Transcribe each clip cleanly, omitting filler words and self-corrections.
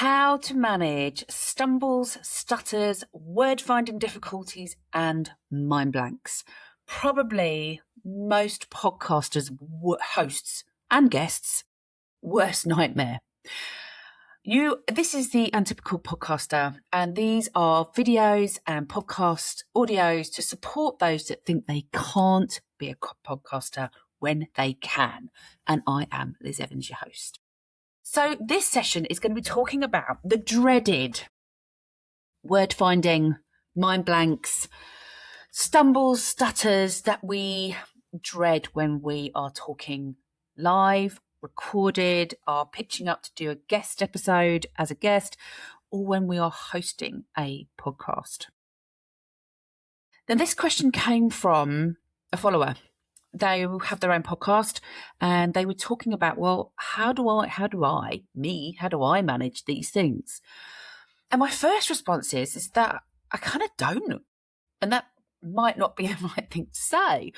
how to manage stumbles, stutters, word finding difficulties, and mind blanks. Probably most podcasters, hosts, and guests' worst nightmare. This is the Untypical Podcaster, and these are videos and podcast audios to support those that think they can't be a podcaster when they can. And I am Liz Evans, your host. So this session is going to be talking about the dreaded word finding, mind blanks, stumbles, stutters that we dread when we are talking live, recorded, are pitching up to do a guest episode as a guest, or when we are hosting a podcast. Now, this question came from a follower. They have their own podcast and they were talking about, well, how do I manage these things? And my first response is that I kind of don't. And that might not be the right thing to say,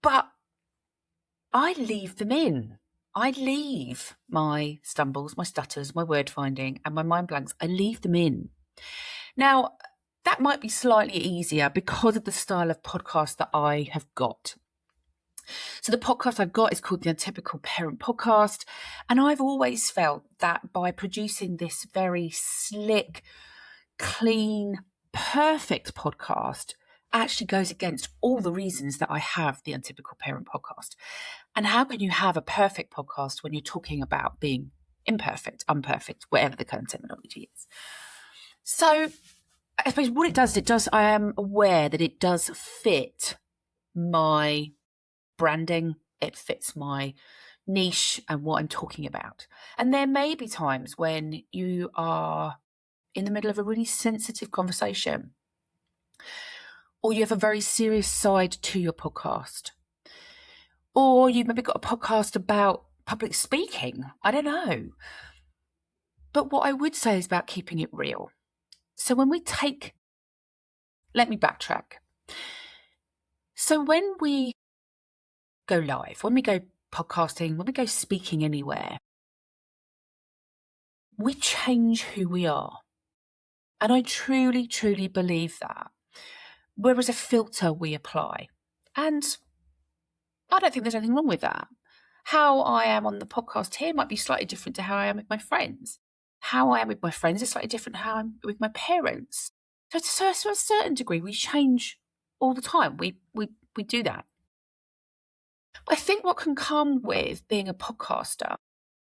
but I leave them in. I leave my stumbles, my stutters, my word finding and my mind blanks. I leave them in. Now, that might be slightly easier because of the style of podcast that I have got. So the podcast I've got is called the Untypical Parent Podcast. And I've always felt that by producing this very slick, clean, perfect podcast actually goes against all the reasons that I have the Untypical Parent Podcast. And how can you have a perfect podcast when you're talking about being imperfect, unperfect, whatever the current terminology is? So I suppose what it does, I am aware that it does fit my branding, it fits my niche and what I'm talking about. And there may be times when you are in the middle of a really sensitive conversation, or you have a very serious side to your podcast, or you've maybe got a podcast about public speaking. I don't know. But what I would say is about keeping it real. So let me backtrack. So when we go live, when we go podcasting, when we go speaking anywhere, we change who we are. And I truly, truly believe that. Whereas a filter we apply. And I don't think there's anything wrong with that. How I am on the podcast here might be slightly different to how I am with my friends. How I am with my friends is slightly different to how I'm with my parents. So to a certain degree, we change all the time. We do that. I think what can come with being a podcaster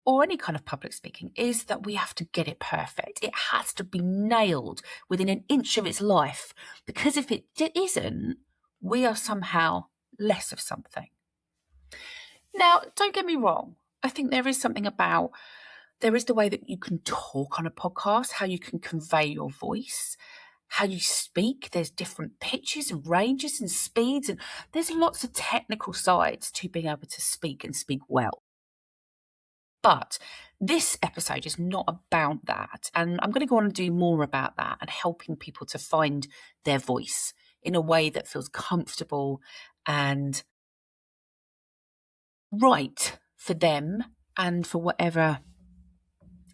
or any kind of public speaking is that we have to get it perfect. It has to be nailed within an inch of its life, because if it isn't, we are somehow less of something. Now, don't get me wrong. I think there is the way that you can talk on a podcast, how you can convey your voice, how you speak. There's different pitches and ranges and speeds, and there's lots of technical sides to being able to speak and speak well. But this episode is not about that. And I'm going to go on and do more about that and helping people to find their voice in a way that feels comfortable and right for them and for whatever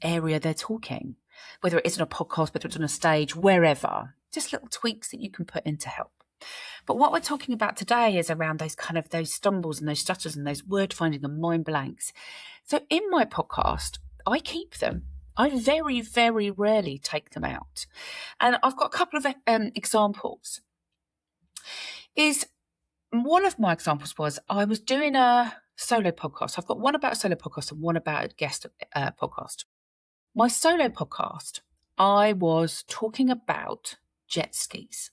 area they're talking, whether it is on a podcast, whether it's on a stage, wherever, just little tweaks that you can put in to help. But what we're talking about today is around those stumbles and those stutters and those word finding and mind blanks. So in my podcast, I keep them. I very, very rarely take them out. And I've got a couple of examples. One of my examples was I was doing a solo podcast. I've got one about a solo podcast and one about a guest podcast. My solo podcast, I was talking about jet skis.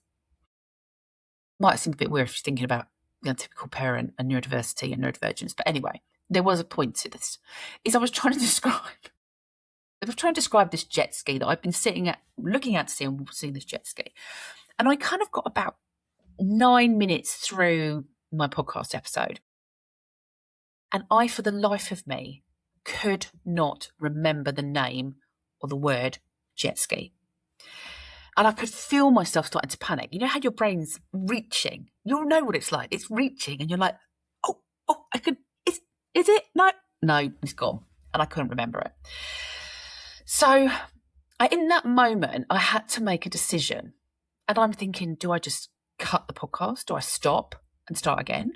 Might seem a bit weird if you're thinking about the Untypical Parent and neurodiversity and neurodivergence. But anyway, there was a point to this. I was trying to describe this jet ski that I've been looking at to see and seeing this jet ski. And I kind of got about 9 minutes through my podcast episode. And I, for the life of me, could not remember the name or the word jet ski. And I could feel myself starting to panic. You know how your brain's reaching? You'll know what it's like. It's reaching and you're like, is it? No, it's gone. And I couldn't remember it. So in that moment, I had to make a decision. And I'm thinking, do I just cut the podcast? Do I stop and start again?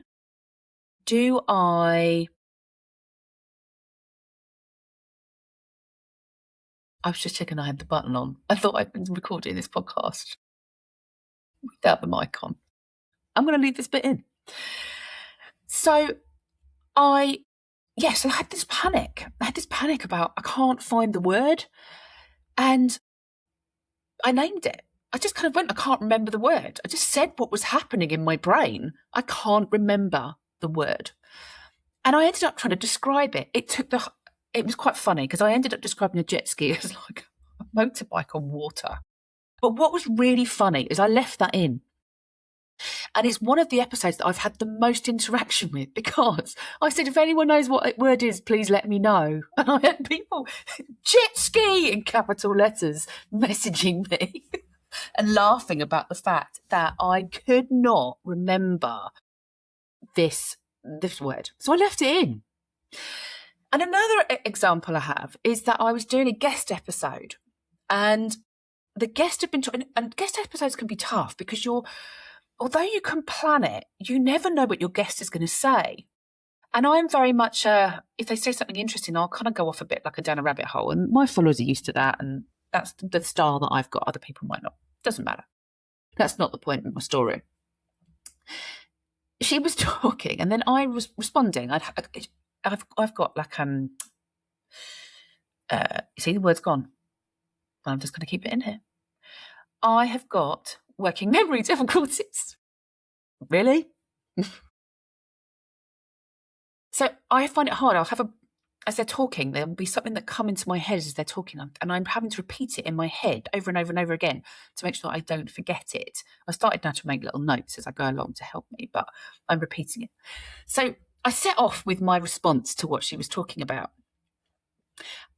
I was just checking I had the button on. I thought I'd been recording this podcast without the mic on. I'm going to leave this bit in. So I had this panic. I had this panic about I can't find the word. And I named it. I just kind of went, I can't remember the word. I just said what was happening in my brain. I can't remember the word. And I ended up trying to describe it. It was quite funny because I ended up describing a jet ski as like a motorbike on water. But what was really funny is I left that in. And it's one of the episodes that I've had the most interaction with because I said, if anyone knows what that word is, please let me know. And I had people, jet ski in capital letters, messaging me and laughing about the fact that I could not remember this word. So I left it in. And another example I have is that I was doing a guest episode and the guest had been talking, and guest episodes can be tough because although you can plan it, you never know what your guest is going to say. And I'm very much, if they say something interesting, I'll kind of go off a bit like down a rabbit hole. And my followers are used to that. And that's the style that I've got. Other people might not. Doesn't matter. That's not the point of my story. She was talking and then I was responding. I've got like, see, the word's gone. I'm just going to keep it in here. I have got working memory difficulties. Really? So I find it hard. As they're talking, there'll be something that come into my head as they're talking, and I'm having to repeat it in my head over and over and over again to make sure I don't forget it. I started now to make little notes as I go along to help me, but I'm repeating it. So I set off with my response to what she was talking about.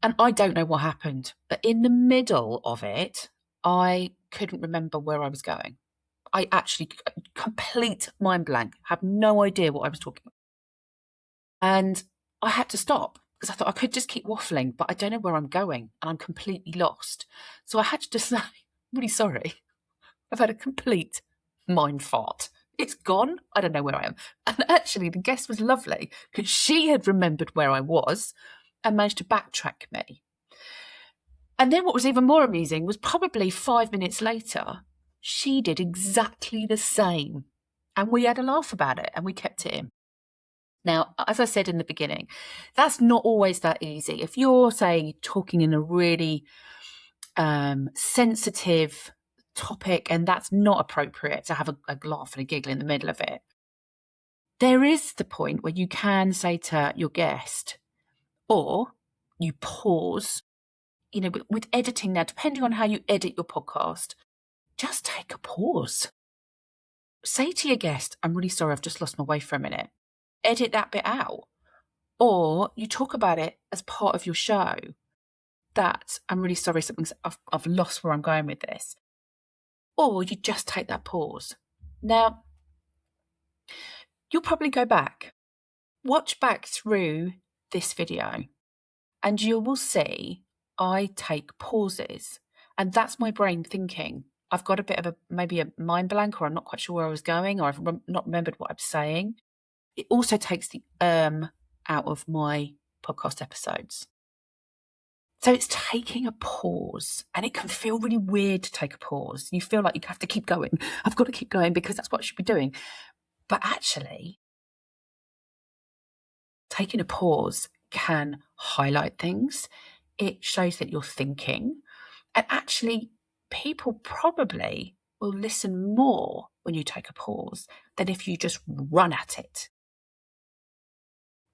And I don't know what happened, but in the middle of it, I couldn't remember where I was going. I actually, complete mind blank, have no idea what I was talking about. And I had to stop because I thought I could just keep waffling, but I don't know where I'm going and I'm completely lost. So I had to just say, I'm really sorry. I've had a complete mind fart. It's gone. I don't know where I am. And actually the guest was lovely because she had remembered where I was and managed to backtrack me. And then what was even more amusing was probably 5 minutes later, she did exactly the same. And we had a laugh about it and we kept it in. Now, as I said in the beginning, that's not always that easy. If you're, say, talking in a really sensitive topic and that's not appropriate to have a laugh and a giggle in the middle of it, there is the point where you can say to your guest, or you pause, with editing now, depending on how you edit your podcast, just take a pause. Say to your guest, I'm really sorry, I've just lost my way for a minute. Edit that bit out. Or you talk about it as part of your show. That I'm really sorry, I've lost where I'm going with this. Or you just take that pause. Now, you'll probably go back, watch back through this video, and you will see I take pauses. And that's my brain thinking, I've got a bit of maybe a mind blank, or I'm not quite sure where I was going, or I've not remembered what I'm saying. It also takes the out of my podcast episodes. So it's taking a pause, and it can feel really weird to take a pause. You feel like you have to keep going. I've got to keep going because that's what I should be doing. But actually, taking a pause can highlight things. It shows that you're thinking. And actually, people probably will listen more when you take a pause than if you just run at it.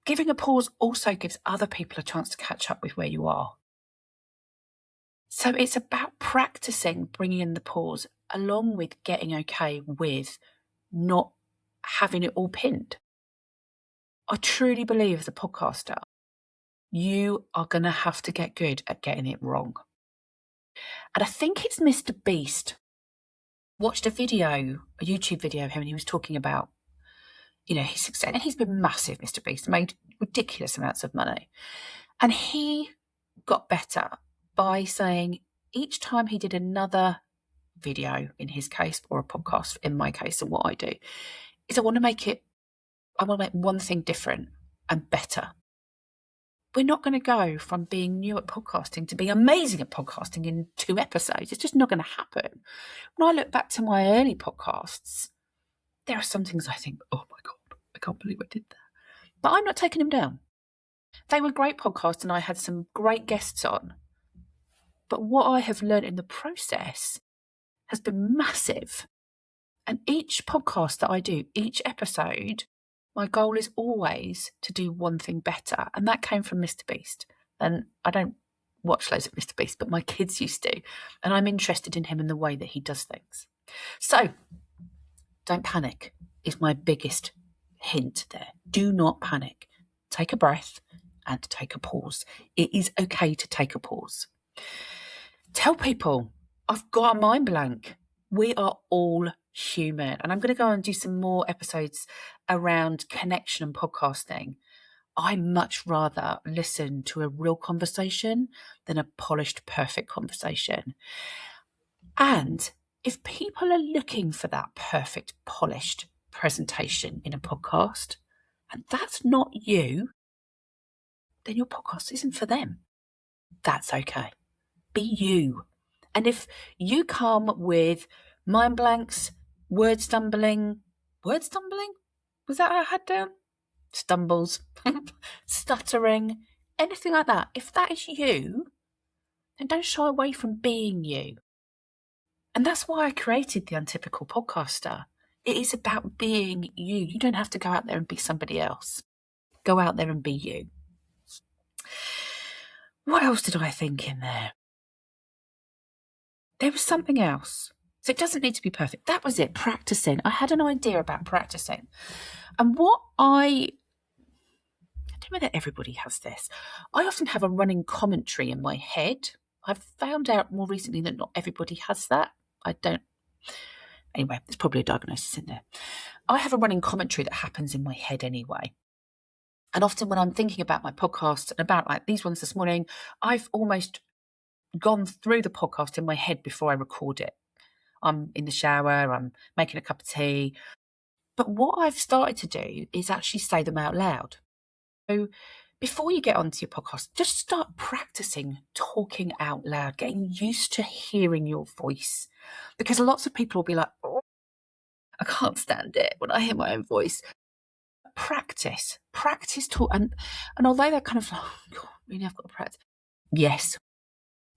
Giving a pause also gives other people a chance to catch up with where you are. So it's about practicing bringing in the pause along with getting okay with not having it all pinned. I truly believe as a podcaster, you are going to have to get good at getting it wrong. And I think it's Mr. Beast. Watched a YouTube video of him, and he was talking about, his success. And he's been massive, Mr. Beast, made ridiculous amounts of money. And he got better by saying each time he did another video, in his case, or a podcast, in my case, and what I do, is I want to make one thing different and better. We're not going to go from being new at podcasting to being amazing at podcasting in 2 episodes. It's just not going to happen. When I look back to my early podcasts, there are some things I think, oh my God, I can't believe I did that. But I'm not taking them down. They were great podcasts and I had some great guests on. But what I have learned in the process has been massive. And each podcast that I do, each episode, my goal is always to do one thing better. And that came from Mr. Beast. And I don't watch loads of Mr. Beast, but my kids used to. And I'm interested in him and the way that he does things. So don't panic is my biggest hint there. Do not panic. Take a breath and take a pause. It is okay to take a pause. Tell people, I've got a mind blank. We are all human. And I'm going to go and do some more episodes around connection and podcasting. I much rather listen to a real conversation than a polished, perfect conversation. And if people are looking for that perfect, polished presentation in a podcast, and that's not you, then your podcast isn't for them. That's okay. Be you. And if you come with mind blanks, word stumbling? Was that I had down? Stumbles, stuttering, anything like that. If that is you, then don't shy away from being you. And that's why I created the Untypical Podcaster. It is about being you. You don't have to go out there and be somebody else. Go out there and be you. What else did I think in there? There was something else. So it doesn't need to be perfect. That was it, practicing. I had an idea about practicing. And I don't know whether everybody has this. I often have a running commentary in my head. I've found out more recently that not everybody has that. Anyway, there's probably a diagnosis in there. I have a running commentary that happens in my head anyway. And often when I'm thinking about my podcast and about like these ones this morning, I've almost gone through the podcast in my head before I record it. I'm in the shower, I'm making a cup of tea. But what I've started to do is actually say them out loud. So before you get onto your podcast, just start practicing talking out loud, getting used to hearing your voice. Because lots of people will be like, oh, I can't stand it when I hear my own voice. Practice talk. And although they're kind of like, oh, God, really, I've got to practice. Yes,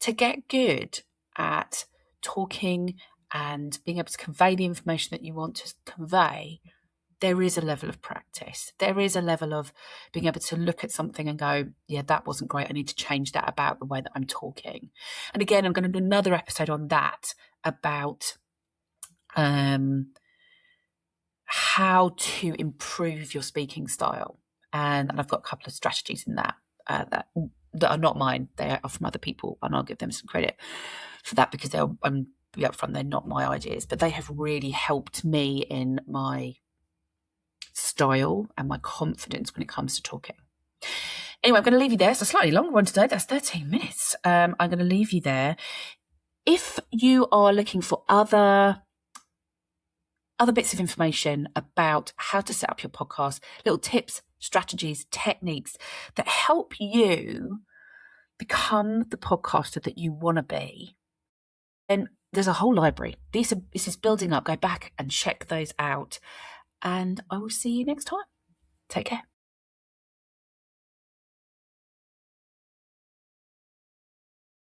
to get good at talking and being able to convey the information that you want to convey, there is a level of practice. There is a level of being able to look at something and go, yeah, that wasn't great. I need to change that about the way that I'm talking. And again, I'm going to do another episode on that about how to improve your speaking style. And I've got a couple of strategies in that that are not mine. They are from other people, and I'll give them some credit for that because I'm be upfront, they're not my ideas, but they have really helped me in my style and my confidence when it comes to talking. Anyway, I'm going to leave you there. It's a slightly longer one today. That's 13 minutes. I'm going to leave you there. If you are looking for other bits of information about how to set up your podcast, little tips, strategies, techniques that help you become the podcaster that you want to be, then there's a whole library. This is building up. Go back and check those out. And I will see you next time. Take care.